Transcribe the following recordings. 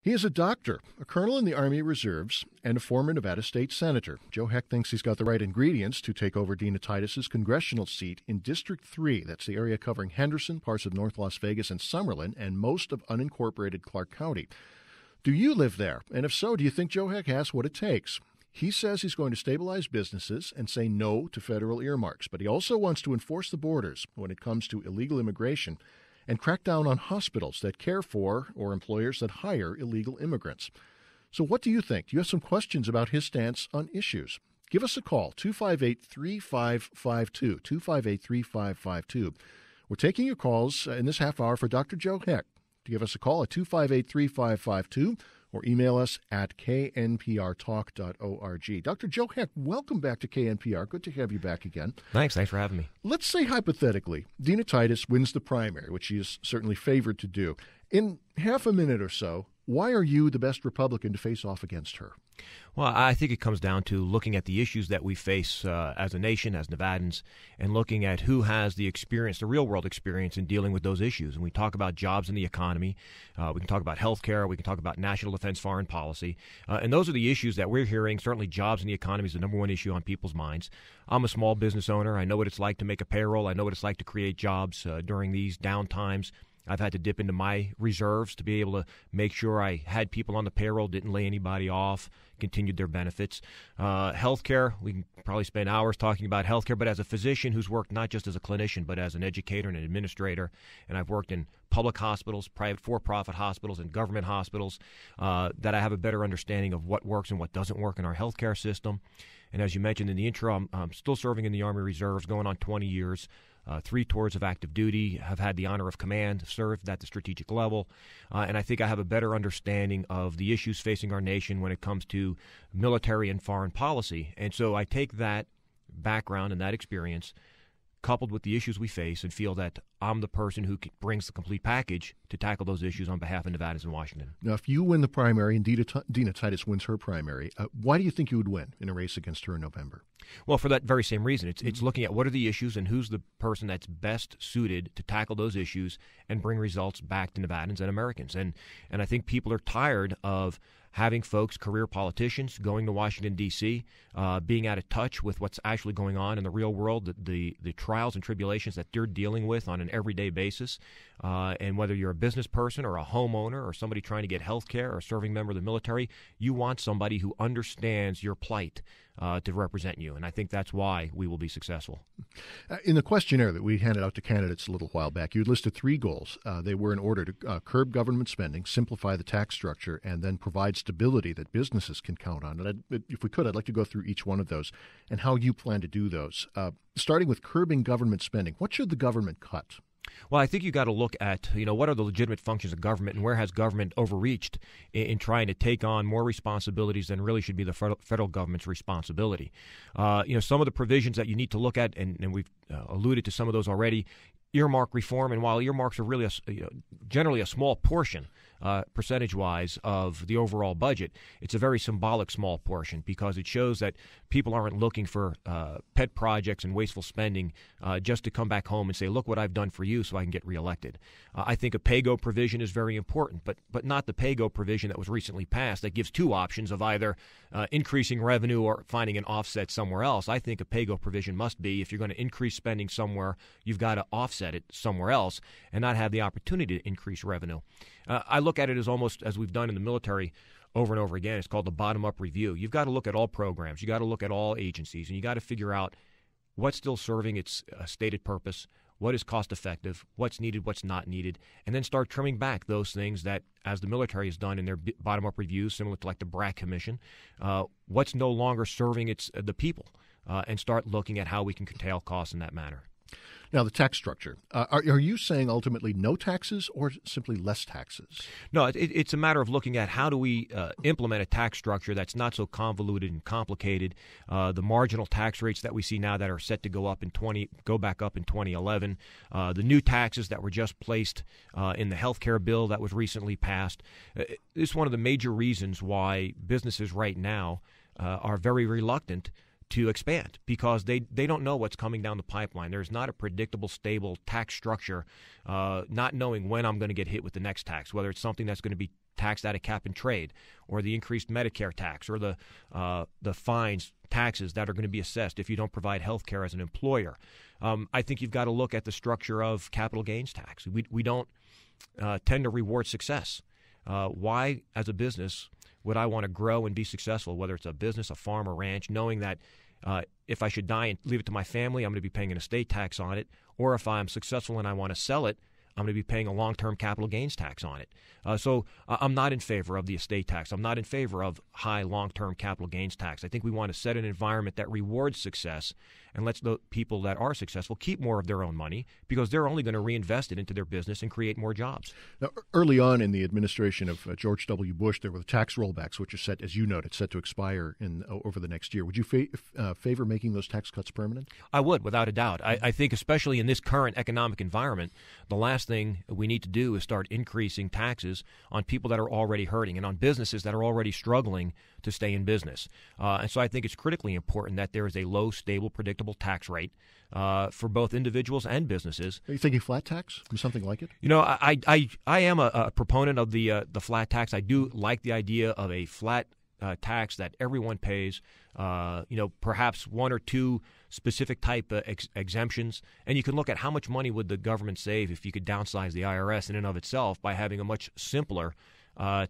He is a doctor, a colonel in the Army Reserves, and a former Nevada state senator. Joe Heck thinks he's got the right ingredients to take over Dina Titus's congressional seat in District 3. That's the area covering Henderson, parts of North Las Vegas and Summerlin, and most of unincorporated Clark County. Do you live there? And if so, do you think Joe Heck has what it takes? He says he's going to stabilize businesses and say no to federal earmarks, but he also wants to enforce the borders when it comes to illegal immigration and crack down on hospitals that care for or employers that hire illegal immigrants. So what do you think? Do you have some questions about his stance on issues? Give us a call, 258-3552, 258-3552. We're taking your calls in this half hour for Dr. Joe Heck. To give us a call at 258-3552 or email us at knprtalk.org. Dr. Joe Heck, welcome back to KNPR. Good to have you back again. Thanks for having me. Let's say hypothetically, Dina Titus wins the primary, which she is certainly favored to do. In half a minute or so, why are you the best Republican to face off against her? Well, I think it comes down to looking at the issues that we face as a nation, as Nevadans, and looking at who has the experience, the real-world experience in dealing with those issues. And we talk about jobs in the economy. We can talk about health care. We can talk about national defense, foreign policy. And those are the issues that we're hearing. Certainly jobs in the economy is the number one issue on people's minds. I'm a small business owner. I know what it's like to make a payroll. I know what it's like to create jobs during these down times. I've had to dip into my reserves to be able to make sure I had people on the payroll, didn't lay anybody off, continued their benefits. Healthcare, we can probably spend hours talking about healthcare, but as a physician who's worked not just as a clinician, but as an educator and an administrator, and I've worked in public hospitals, private for-profit hospitals, and government hospitals, that I have a better understanding of what works and what doesn't work in our healthcare system. And as you mentioned in the intro, I'm still serving in the Army Reserves, going on 20 years. 3 tours of active duty, have had the honor of command, served at the strategic level, and I think I have a better understanding of the issues facing our nation when it comes to military and foreign policy. And so I take that background and that experience coupled with the issues we face and feel that I'm the person who brings the complete package to tackle those issues on behalf of Nevadans and Washington. Now, if you win the primary and Dina Titus wins her primary, why do you think you would win in a race against her in November? Well, for that very same reason. It's looking at what are the issues and who's the person that's best suited to tackle those issues and bring results back to Nevadans and Americans. And I think people are tired of having folks, career politicians, going to Washington, D.C., being out of touch with what's actually going on in the real world, the trials and tribulations that they're dealing with on an everyday basis. And whether you're a business person or a homeowner or somebody trying to get health care or a serving member of the military, you want somebody who understands your plight to represent you. And I think that's why we will be successful. In the questionnaire that we handed out to candidates a little while back, you listed 3 goals. They were in order to curb government spending, simplify the tax structure, and then provide stability that businesses can count on. And if we could, I'd like to go through each one of those and how you plan to do those. Starting with curbing government spending, what should the government cut? Well, I think you got to look at, what are the legitimate functions of government and where has government overreached in trying to take on more responsibilities than really should be the federal government's responsibility. Some of the provisions that you need to look at, and we've alluded to some of those already, earmark reform. And while earmarks are really generally a small portion, percentage-wise, of the overall budget, it's a very symbolic small portion because it shows that people aren't looking for pet projects and wasteful spending just to come back home and say, look what I've done for you so I can get reelected. I think a pay-go provision is very important, but not the pay-go provision that was recently passed that gives 2 options of either increasing revenue or finding an offset somewhere else. I think a pay-go provision must be if you're going to increase spending somewhere, you've got to offset it somewhere else and not have the opportunity to increase revenue. I look at it as almost as we've done in the military over and over again. It's called the bottom-up review. You've got to look at all programs. You've got to look at all agencies, and you got to figure out what's still serving its stated purpose, what is cost-effective, what's needed, what's not needed, and then start trimming back those things that, as the military has done in their bottom-up reviews, similar to like the BRAC Commission, what's no longer serving the people, and start looking at how we can curtail costs in that manner. Now, the tax structure. Are you saying ultimately no taxes or simply less taxes? No, it's a matter of looking at how do we implement a tax structure that's not so convoluted and complicated. The marginal tax rates that we see now that are set to go back up in 2011. The new taxes that were just placed in the health care bill that was recently passed. This is one of the major reasons why businesses right now are very reluctant to expand because they don't know what's coming down the pipeline. There's not a predictable, stable tax structure, not knowing when I'm going to get hit with the next tax, whether it's something that's going to be taxed at a cap and trade, or the increased Medicare tax, or the fines, taxes that are going to be assessed if you don't provide health care as an employer. I think you've got to look at the structure of capital gains tax. We don't tend to reward success. Why, as a business, would I want to grow and be successful, whether it's a business, a farm, a ranch, knowing that if I should die and leave it to my family, I'm going to be paying an estate tax on it, or if I'm successful and I want to sell it, I'm going to be paying a long-term capital gains tax on it. So I'm not in favor of the estate tax. I'm not in favor of high long-term capital gains tax. I think we want to set an environment that rewards success and lets the people that are successful keep more of their own money, because they're only going to reinvest it into their business and create more jobs. Now, early on in the administration of George W. Bush, there were tax rollbacks, which are set, as you noted, set to expire over the next year. Would you favor making those tax cuts permanent? I would, without a doubt. I think especially in this current economic environment, the last thing we need to do is start increasing taxes on people that are already hurting and on businesses that are already struggling to stay in business. And so I think it's critically important that there is a low, stable, predictable tax rate for both individuals and businesses. Are you thinking flat tax or something like it? You know, I am a proponent of the flat tax. I do like the idea of a flat tax that everyone pays. Perhaps one or two specific type exemptions, and you can look at how much money would the government save if you could downsize the IRS in and of itself by having a much simpler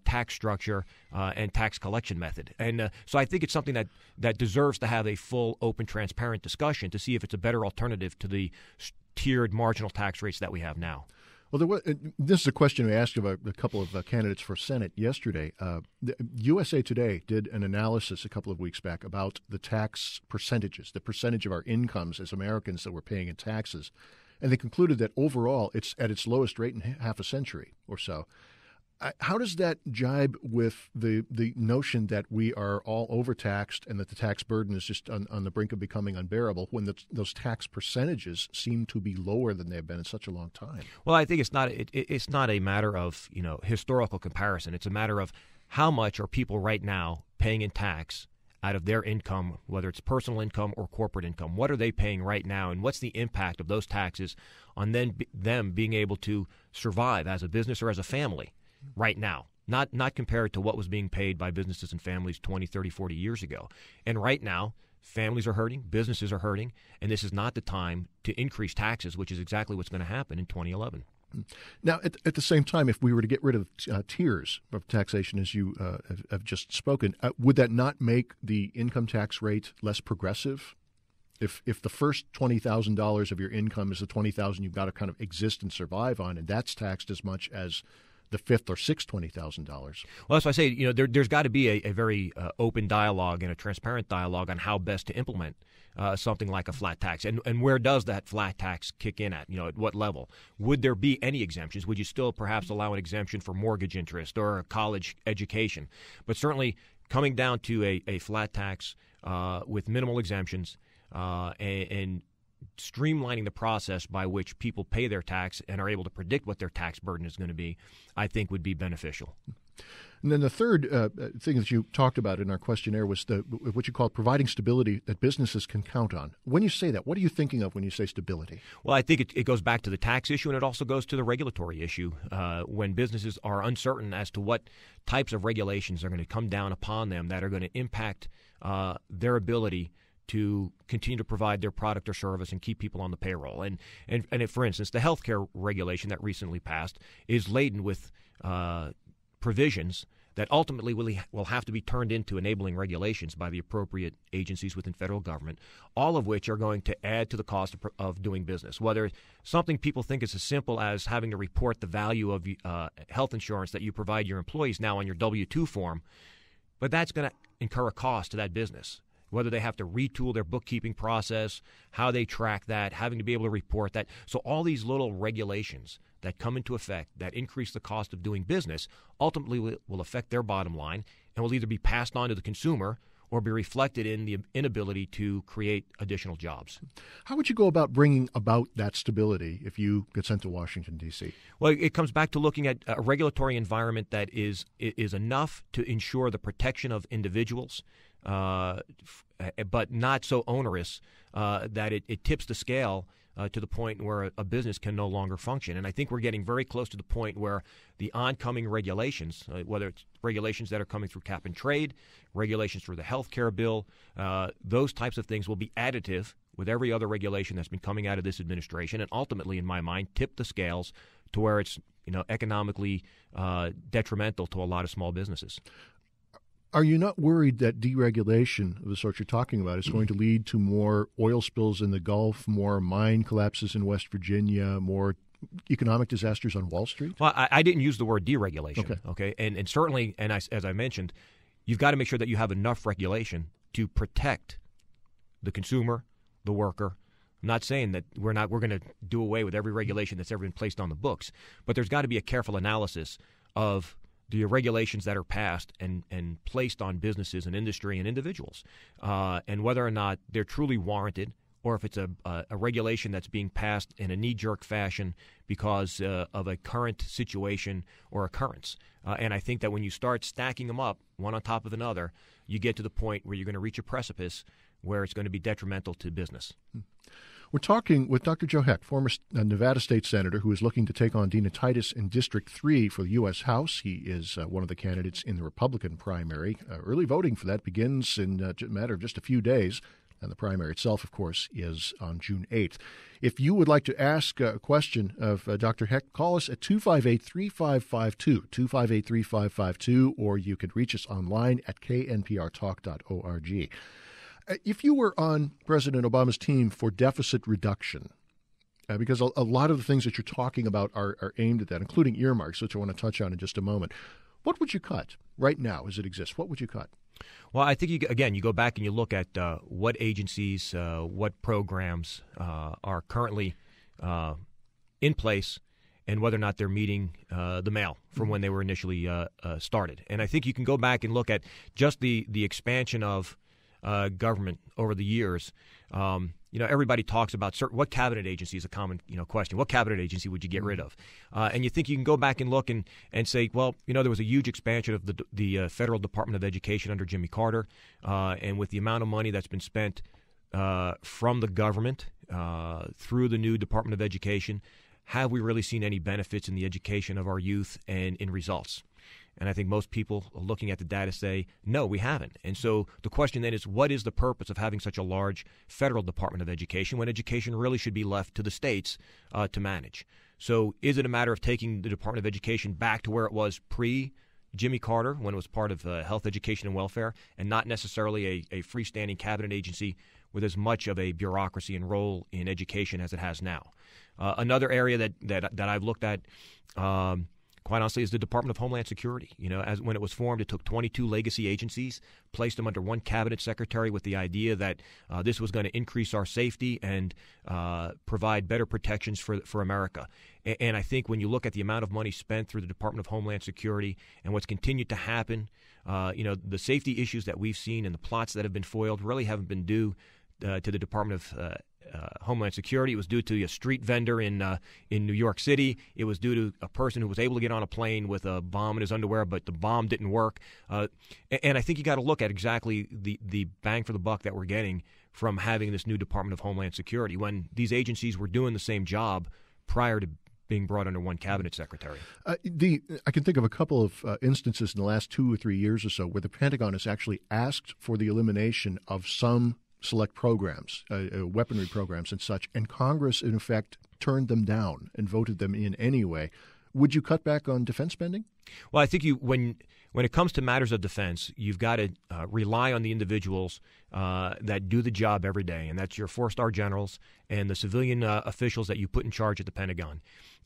tax structure and tax collection method. And so I think it's something that deserves to have a full, open, transparent discussion to see if it's a better alternative to the tiered marginal tax rates that we have now. Well, this is a question we asked of a couple of candidates for Senate yesterday. USA Today did an analysis a couple of weeks back about the tax percentages, the percentage of our incomes as Americans that we're paying in taxes. And they concluded that overall it's at its lowest rate in half a century or so. How does that jibe with the notion that we are all overtaxed and that the tax burden is just on the brink of becoming unbearable when those tax percentages seem to be lower than they've been in such a long time? Well, I think it's not a matter of historical comparison. It's a matter of how much are people right now paying in tax out of their income, whether it's personal income or corporate income. What are they paying right now, and what's the impact of those taxes on them being able to survive as a business or as a family right now, not compared to what was being paid by businesses and families 20, 30, 40 years ago. And right now, families are hurting, businesses are hurting, and this is not the time to increase taxes, which is exactly what's going to happen in 2011. Now, at the same time, if we were to get rid of tiers of taxation, as you have just spoken, would that not make the income tax rate less progressive? If the first $20,000 of your income is the $20,000 you've got to kind of exist and survive on, and that's taxed as much as the fifth or sixth $20,000. Well, as I say, there's got to be a very open dialogue and a transparent dialogue on how best to implement something like a flat tax, and where does that flat tax kick in at? At what level? Would there be any exemptions? Would you still perhaps allow an exemption for mortgage interest or a college education? But certainly coming down to a flat tax with minimal exemptions and streamlining the process by which people pay their tax and are able to predict what their tax burden is going to be, I think would be beneficial. And then the third thing that you talked about in our questionnaire was what you call providing stability that businesses can count on. When you say that, what are you thinking of when you say stability? Well, I think it goes back to the tax issue, and it also goes to the regulatory issue. When businesses are uncertain as to what types of regulations are going to come down upon them that are going to impact their ability to continue to provide their product or service and keep people on the payroll. And for instance, the healthcare regulation that recently passed is laden with provisions that ultimately will have to be turned into enabling regulations by the appropriate agencies within federal government, all of which are going to add to the cost of doing business. Whether something people think is as simple as having to report the value of health insurance that you provide your employees now on your W-2 form, but that's going to incur a cost to that business. Whether they have to retool their bookkeeping process, how they track that, having to be able to report that. So all these little regulations that come into effect that increase the cost of doing business ultimately will affect their bottom line and will either be passed on to the consumer or be reflected in the inability to create additional jobs. How would you go about bringing about that stability if you get sent to Washington, D.C.? Well, it comes back to looking at a regulatory environment that is enough to ensure the protection of individuals, but not so onerous that it tips the scale to the point where a business can no longer function. And I think we're getting very close to the point where the oncoming regulations, whether it's regulations that are coming through cap and trade, regulations through the health care bill, those types of things will be additive with every other regulation that's been coming out of this administration, and ultimately, in my mind, tip the scales to where it's economically detrimental to a lot of small businesses. Are you not worried that deregulation of the sort you're talking about is going to lead to more oil spills in the Gulf, more mine collapses in West Virginia, more economic disasters on Wall Street? Well, I didn't use the word deregulation. Okay? And certainly, as I mentioned, you've got to make sure that you have enough regulation to protect the consumer, the worker. I'm not saying that we're going to do away with every regulation that's ever been placed on the books, but there's got to be a careful analysis of the regulations that are passed and placed on businesses and industry and individuals, and whether or not they're truly warranted, or if it's a regulation that's being passed in a knee-jerk fashion because of a current situation or occurrence. And I think that when you start stacking them up, one on top of another, you get to the point where you're going to reach a precipice where it's going to be detrimental to business. We're talking with Dr. Joe Hecht, former Nevada State Senator who is looking to take on Dina Titus in District 3 for the U.S. House. He is one of the candidates in the Republican primary. Early voting for that begins in a matter of just a few days, and the primary itself, of course, is on June 8th. If you would like to ask a question of Dr. Hecht, call us at 258-3552, 258-3552, or you could reach us online at knprtalk.org. If you were on President Obama's team for deficit reduction, because a lot of the things that you're talking about are aimed at that, including earmarks, which I want to touch on in just a moment, what would you cut right now as it exists? What would you cut? Well, I think, you go back and you look at what agencies, what programs are currently in place, and whether or not they're meeting the mail from when they were initially started. And I think you can go back and look at just the expansion of government over the years. Everybody talks about what cabinet agency is a common question. What cabinet agency would you get rid of? And you think you can go back and look and say, well, there was a huge expansion of the Federal Department of Education under Jimmy Carter, and with the amount of money that's been spent from the government through the new Department of Education, have we really seen any benefits in the education of our youth and in results? And I think most people looking at the data say, no, we haven't. And so the question then is, what is the purpose of having such a large federal Department of Education when education really should be left to the states to manage? So is it a matter of taking the Department of Education back to where it was pre-Jimmy Carter, when it was part of health, education, and welfare, and not necessarily a freestanding cabinet agency with as much of a bureaucracy and role in education as it has now? Another area that I've looked at, quite honestly, is the Department of Homeland Security. As when it was formed, it took 22 legacy agencies, placed them under one cabinet secretary with the idea that this was going to increase our safety and provide better protections for America. And I think when you look at the amount of money spent through the Department of Homeland Security and what's continued to happen, the safety issues that we've seen and the plots that have been foiled really haven't been due to the Department of Homeland Security. It was due to a street vendor in New York City. It was due to a person who was able to get on a plane with a bomb in his underwear, but the bomb didn't work. And I think you got to look at exactly the bang for the buck that we're getting from having this new Department of Homeland Security when these agencies were doing the same job prior to being brought under one cabinet secretary. I can think of a couple of instances in the last 2 or 3 years or so where the Pentagon has actually asked for the elimination of some select programs, weaponry programs and such, and Congress, in effect, turned them down and voted them in anyway. Would you cut back on defense spending? Well, I think when it comes to matters of defense, you've got to rely on the individuals that do the job every day, and that's your four-star generals and the civilian officials that you put in charge at the Pentagon.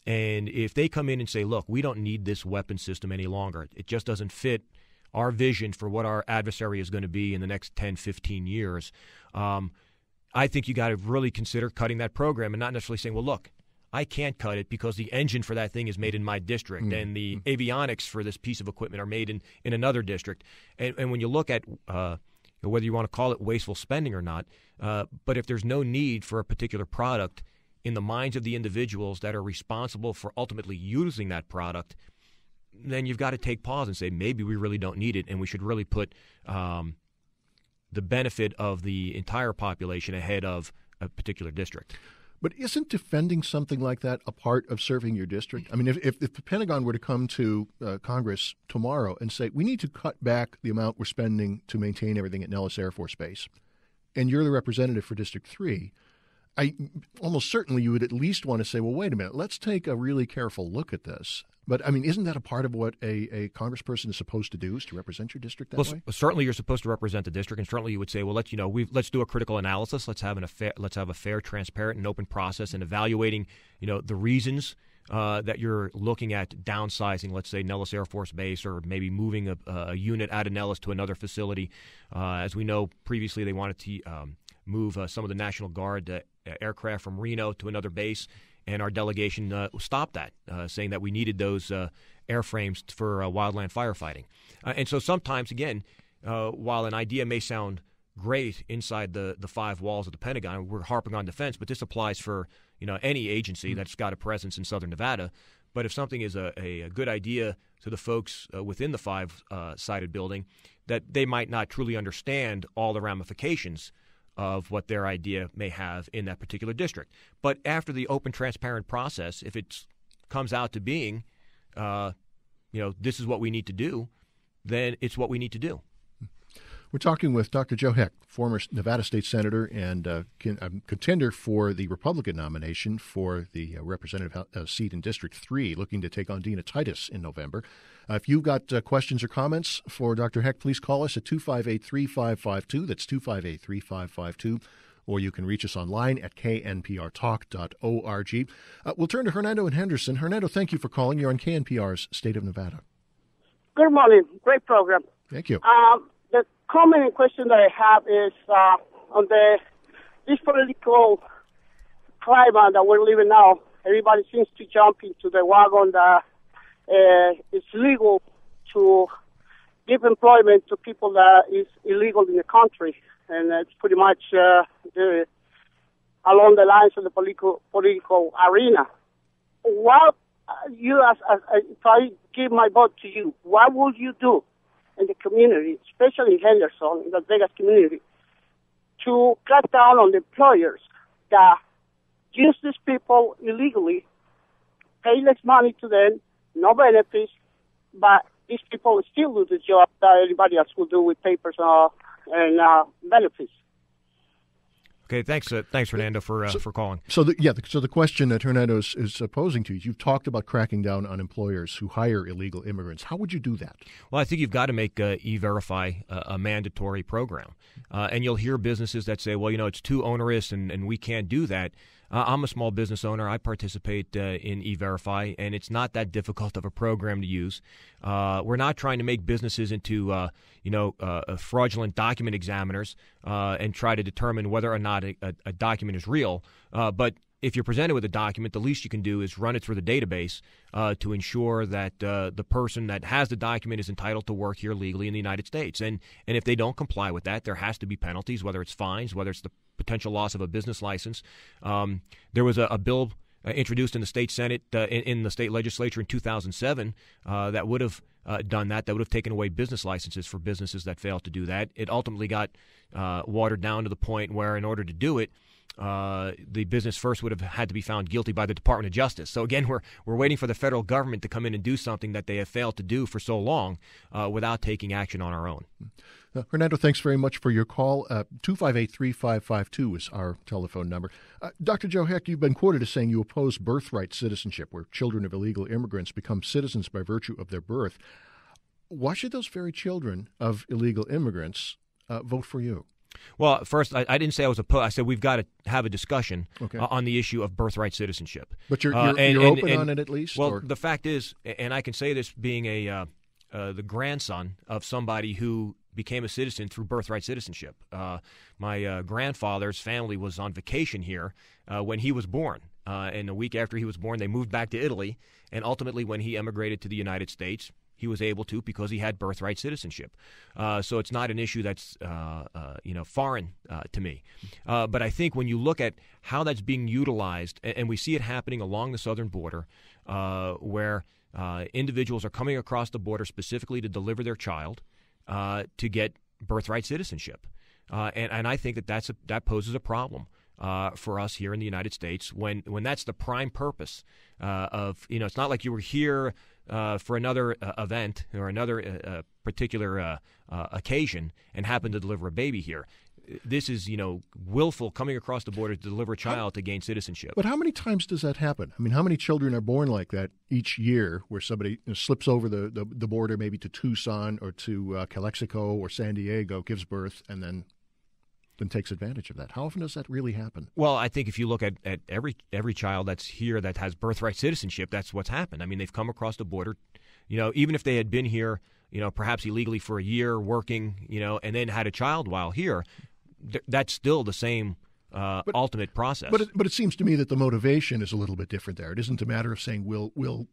And if they come in and say, look, we don't need this weapon system any longer, it just doesn't fit our vision for what our adversary is going to be in the next 10, 15 years, I think you got to really consider cutting that program and not necessarily saying, well, look, I can't cut it because the engine for that thing is made in my district and the avionics for this piece of equipment are made in another district. And when you look at whether you want to call it wasteful spending or not, but if there's no need for a particular product in the minds of the individuals that are responsible for ultimately using that product, then you've got to take pause and say maybe we really don't need it and we should really put the benefit of the entire population ahead of a particular district. But isn't defending something like that a part of serving your district? I mean, if the Pentagon were to come to Congress tomorrow and say, we need to cut back the amount we're spending to maintain everything at Nellis Air Force Base, and you're the representative for District 3, almost certainly you would at least want to say, well, wait a minute, let's take a really careful look at this. But, I mean, isn't that a part of what a congressperson is supposed to do, is to represent your district that way? Certainly you're supposed to represent the district, and certainly you would say, well, let's do a critical analysis. Let's have a fair, transparent, and open process in evaluating, the reasons that you're looking at downsizing, let's say, Nellis Air Force Base, or maybe moving a unit out of Nellis to another facility. As we know, previously they wanted to move some of the National Guard aircraft from Reno to another base. And our delegation stopped that, saying that we needed those airframes for wildland firefighting. And so sometimes, again, while an idea may sound great inside the five walls of the Pentagon, we're harping on defense, but this applies for any agency that's got a presence in southern Nevada. But if something is a good idea to the folks within the five-sided building, that they might not truly understand all the ramifications of what their idea may have in that particular district. But after the open, transparent process, if it comes out to being, this is what we need to do, then it's what we need to do. We're talking with Dr. Joe Heck, former Nevada State Senator and contender for the Republican nomination for the representative seat in District 3, looking to take on Dina Titus in November. If you've got questions or comments for Dr. Heck, please call us at 258-3552. That's 258-3552. Or you can reach us online at knprtalk.org. We'll turn to Hernando in Henderson. Hernando, thank you for calling. You're on KNPR's State of Nevada. Good morning. Great program. Thank you. The comment and question that I have is on this political climate that we're living now. Everybody seems to jump into the wagon that it's legal to give employment to people that is illegal in the country, and it's pretty much along the lines of the political arena. What you, if I give my vote to you, what would you do in the community, especially in Henderson, in the Vegas community, to cut down on the employers that use these people illegally, pay less money to them, no benefits, but these people still do the job that everybody else will do with papers and benefits? Okay, thanks, Fernando, for calling. So the question that Hernando is posing to you, you've talked about cracking down on employers who hire illegal immigrants. How would you do that? Well, I think you've got to make E-Verify a mandatory program. And you'll hear businesses that say, well, it's too onerous and we can't do that. I'm a small business owner. I participate in E-Verify, and it's not that difficult of a program to use. We're not trying to make businesses into, fraudulent document examiners and try to determine whether or not a document is real. But if you're presented with a document, the least you can do is run it through the database to ensure that the person that has the document is entitled to work here legally in the United States. And if they don't comply with that, there has to be penalties, whether it's fines, whether it's the potential loss of a business license. There was a bill introduced in the state Senate, in the state legislature in 2007 that would have done that would have taken away business licenses for businesses that failed to do that. It ultimately got watered down to the point where, in order to do it, the business first would have had to be found guilty by the Department of Justice. So again, we're waiting for the federal government to come in and do something that they have failed to do for so long without taking action on our own. Hernando, thanks very much for your call. 258-3552 is our telephone number. Dr. Joe Heck, you've been quoted as saying you oppose birthright citizenship, where children of illegal immigrants become citizens by virtue of their birth. Why should those very children of illegal immigrants vote for you? Well, first, I didn't say I was opposed. I said we've got to have a discussion on the issue of birthright citizenship. But you're open on it at least? Well, the fact is, and I can say this being the grandson of somebody who became a citizen through birthright citizenship. My grandfather's family was on vacation here when he was born. And a week after he was born, they moved back to Italy. And ultimately, when he emigrated to the United States, he was able to because he had birthright citizenship. So it's not an issue that's foreign to me. But I think when you look at how that's being utilized, and we see it happening along the southern border, where individuals are coming across the border specifically to deliver their child to get birthright citizenship, and I think that poses a problem. for us here in the United States when that's the prime purpose of, it's not like you were here for another event or another particular occasion and happened to deliver a baby here. This is, willful coming across the border to deliver a child to gain citizenship. But how many times does that happen? I mean, how many children are born like that each year where somebody slips over the border maybe to Tucson or to Calexico or San Diego, gives birth, and then takes advantage of that? How often does that really happen? Well, I think if you look at every child that's here that has birthright citizenship, that's what's happened. I mean, they've come across the border, even if they had been here, perhaps illegally for a year working, and then had a child while here, that's still the same ultimate process. But it seems to me that the motivation is a little bit different there. It isn't a matter of saying we'll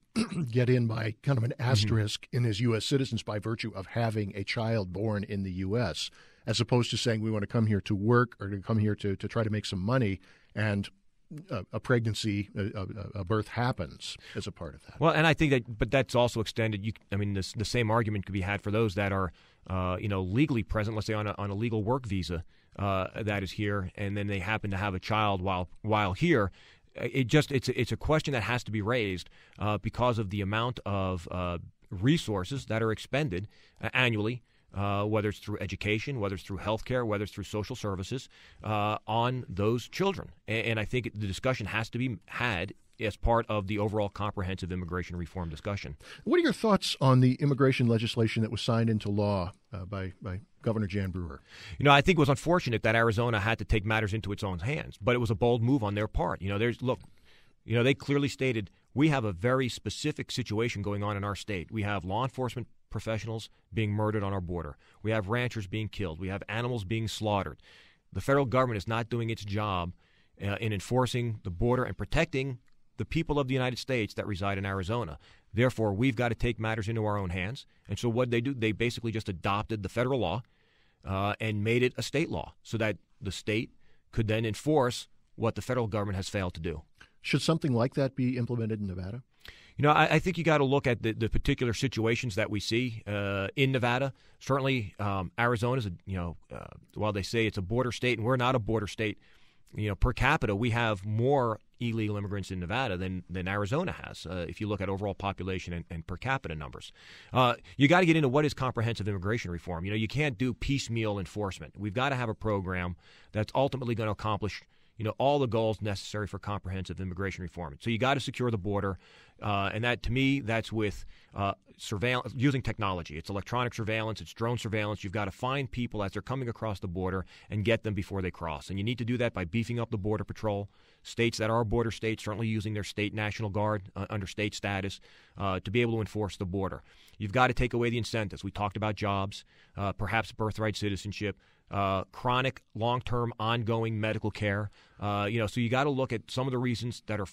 get in by kind of an asterisk in as U.S. citizens by virtue of having a child born in the U.S., as opposed to saying we want to come here to work or to come here to try to make some money, and a pregnancy, a birth happens as a part of that. Well, and I think but that's also extended. The same argument could be had for those that are, legally present, let's say on a legal work visa that is here, and then they happen to have a child while here. It's a question that has to be raised because of the amount of resources that are expended annually. Whether it's through education, whether it's through healthcare, whether it's through social services, on those children. And I think the discussion has to be had as part of the overall comprehensive immigration reform discussion. What are your thoughts on the immigration legislation that was signed into law by Governor Jan Brewer? I think it was unfortunate that Arizona had to take matters into its own hands, but it was a bold move on their part. They clearly stated we have a very specific situation going on in our state. We have law enforcement professionals being murdered on our border. We have ranchers being killed. We have animals being slaughtered. The federal government is not doing its job in enforcing the border and protecting the people of the United States that reside in Arizona. Therefore, we've got to take matters into our own hands. And so what they do, they basically just adopted the federal law and made it a state law so that the state could then enforce what the federal government has failed to do. Should something like that be implemented in Nevada? I think you got to look at the particular situations that we see in Nevada. Certainly, Arizona is while they say it's a border state, and we're not a border state, per capita, we have more illegal immigrants in Nevada than Arizona has, if you look at overall population and per capita numbers. You got to get into what is comprehensive immigration reform. You can't do piecemeal enforcement. We've got to have a program that's ultimately going to accomplish all the goals necessary for comprehensive immigration reform. So you got to secure the border, and that, to me, that's with surveillance, using technology. It's electronic surveillance, it's drone surveillance. You've got to find people as they're coming across the border and get them before they cross. And you need to do that by beefing up the Border Patrol. States that are border states certainly using their state National Guard under state status to be able to enforce the border. You've got to take away the incentives. We talked about jobs, perhaps birthright citizenship, chronic, long-term, ongoing medical care. So you got to look at some of the reasons that are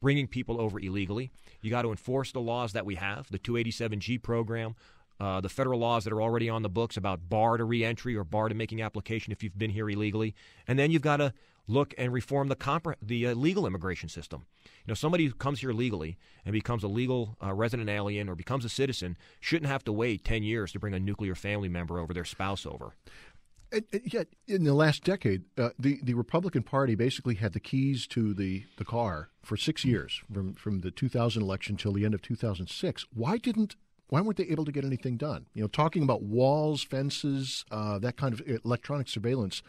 bringing people over illegally. You got to enforce the laws that we have, the 287G program, the federal laws that are already on the books about bar to reentry or bar to making application if you've been here illegally. And then you've got to look and reform the legal immigration system. Somebody who comes here legally and becomes a legal resident alien or becomes a citizen shouldn't have to wait 10 years to bring a nuclear family member over, their spouse over. Yet, in the last decade, the Republican Party basically had the keys to the car for 6 years, from the 2000 election till the end of 2006. Why weren't they able to get anything done? Talking about walls, fences, that kind of electronic surveillance.